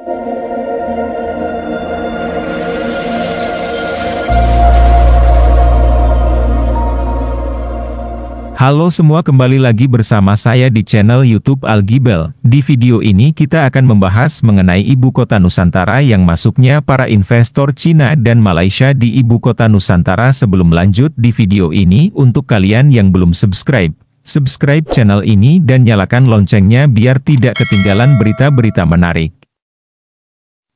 Halo semua, kembali lagi bersama saya di channel YouTube Algibel. Di video ini kita akan membahas mengenai ibu kota Nusantara yang masuknya para investor Cina dan Malaysia di ibu kota Nusantara. Sebelum lanjut di video ini, untuk kalian yang belum subscribe channel ini dan nyalakan loncengnya biar tidak ketinggalan berita-berita menarik.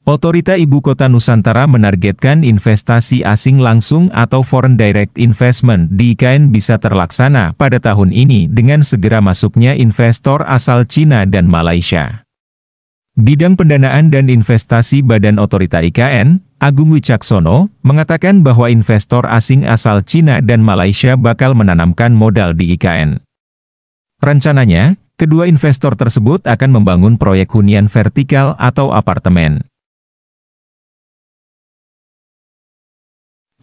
Otorita Ibu Kota Nusantara menargetkan investasi asing langsung atau Foreign Direct Investment di IKN bisa terlaksana pada tahun ini dengan segera masuknya investor asal Cina dan Malaysia. Bidang Pendanaan dan Investasi Badan Otorita IKN, Agung Wicaksono, mengatakan bahwa investor asing asal Cina dan Malaysia bakal menanamkan modal di IKN. Rencananya, kedua investor tersebut akan membangun proyek hunian vertikal atau apartemen.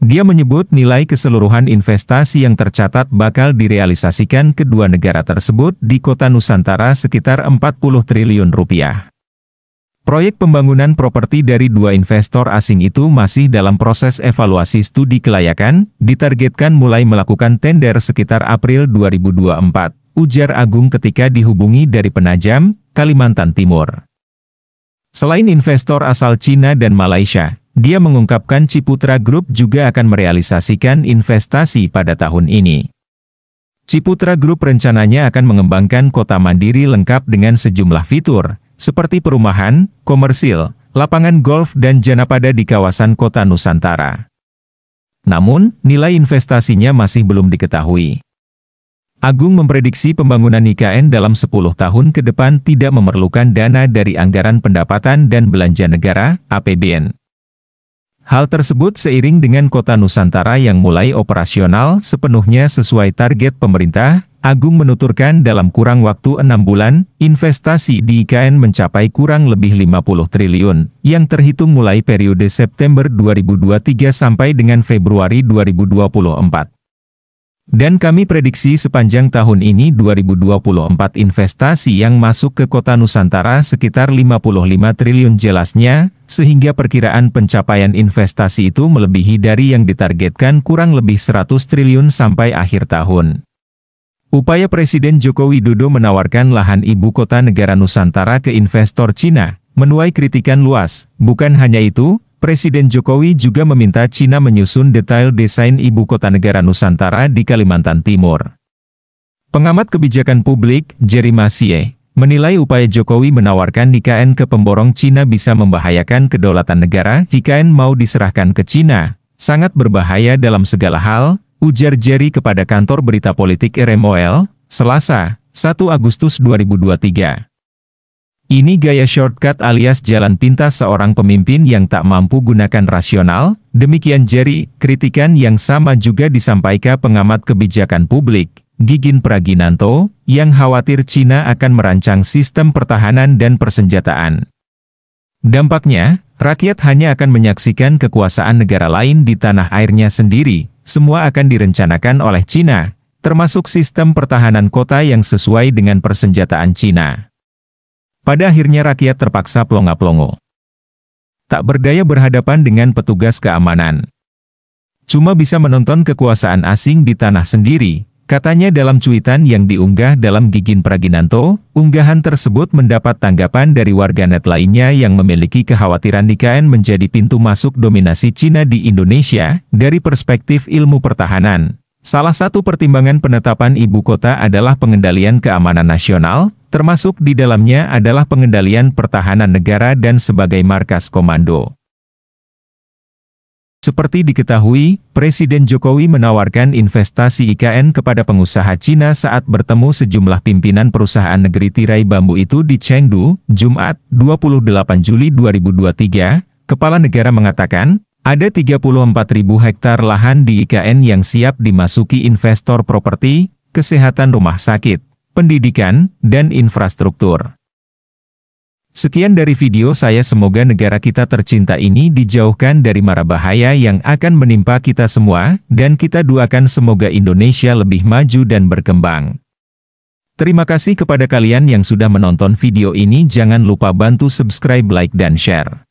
Dia menyebut nilai keseluruhan investasi yang tercatat bakal direalisasikan kedua negara tersebut di kota Nusantara sekitar 40 triliun rupiah. Proyek pembangunan properti dari dua investor asing itu masih dalam proses evaluasi studi kelayakan, ditargetkan mulai melakukan tender sekitar April 2024, ujar Agung ketika dihubungi dari Penajam, Kalimantan Timur. Selain investor asal Cina dan Malaysia, dia mengungkapkan Ciputra Group juga akan merealisasikan investasi pada tahun ini. Ciputra Group rencananya akan mengembangkan kota mandiri lengkap dengan sejumlah fitur, seperti perumahan, komersil, lapangan golf dan janapada di kawasan kota Nusantara. Namun, nilai investasinya masih belum diketahui. Agung memprediksi pembangunan IKN dalam 10 tahun ke depan tidak memerlukan dana dari anggaran pendapatan dan belanja negara, APBN. Hal tersebut seiring dengan kota Nusantara yang mulai operasional sepenuhnya sesuai target pemerintah. Agung menuturkan dalam kurang waktu 6 bulan, investasi di IKN mencapai kurang lebih 50 triliun, yang terhitung mulai periode September 2023 sampai dengan Februari 2024. Dan kami prediksi sepanjang tahun ini 2024 investasi yang masuk ke kota Nusantara sekitar 55 triliun jelasnya, sehingga perkiraan pencapaian investasi itu melebihi dari yang ditargetkan kurang lebih 100 triliun sampai akhir tahun. Upaya Presiden Joko Widodo menawarkan lahan ibu kota negara Nusantara ke investor Cina, menuai kritikan luas. Bukan hanya itu, Presiden Jokowi juga meminta Cina menyusun detail desain ibu kota negara Nusantara di Kalimantan Timur. Pengamat kebijakan publik, Jerry Masie, menilai upaya Jokowi menawarkan IKN ke pemborong Cina bisa membahayakan kedaulatan negara. IKN mau diserahkan ke Cina, sangat berbahaya dalam segala hal, ujar Jerry kepada kantor berita politik RMOL, Selasa, 1 Agustus 2023. Ini gaya shortcut alias jalan pintas seorang pemimpin yang tak mampu gunakan rasional, demikian Jerry. Kritikan yang sama juga disampaikan pengamat kebijakan publik, Gigin Praginanto, yang khawatir Cina akan merancang sistem pertahanan dan persenjataan. Dampaknya, rakyat hanya akan menyaksikan kekuasaan negara lain di tanah airnya sendiri, semua akan direncanakan oleh Cina, termasuk sistem pertahanan kota yang sesuai dengan persenjataan Cina. Pada akhirnya rakyat terpaksa plonga-plongo. Tak berdaya berhadapan dengan petugas keamanan. Cuma bisa menonton kekuasaan asing di tanah sendiri, katanya dalam cuitan yang diunggah dalam Gigin Praginanto. Unggahan tersebut mendapat tanggapan dari warganet lainnya yang memiliki kekhawatiran IKN menjadi pintu masuk dominasi Cina di Indonesia. Dari perspektif ilmu pertahanan, salah satu pertimbangan penetapan ibu kota adalah pengendalian keamanan nasional, termasuk di dalamnya adalah pengendalian pertahanan negara dan sebagai markas komando. Seperti diketahui, Presiden Jokowi menawarkan investasi IKN kepada pengusaha Cina saat bertemu sejumlah pimpinan perusahaan negeri tirai bambu itu di Chengdu, Jumat, 28 Juli 2023. Kepala negara mengatakan, ada 34.000 hektar lahan di IKN yang siap dimasuki investor properti, kesehatan rumah sakit, pendidikan, dan infrastruktur. Sekian dari video saya, semoga negara kita tercinta ini dijauhkan dari mara bahaya yang akan menimpa kita semua, dan kita doakan semoga Indonesia lebih maju dan berkembang. Terima kasih kepada kalian yang sudah menonton video ini. Jangan lupa bantu subscribe, like, dan share.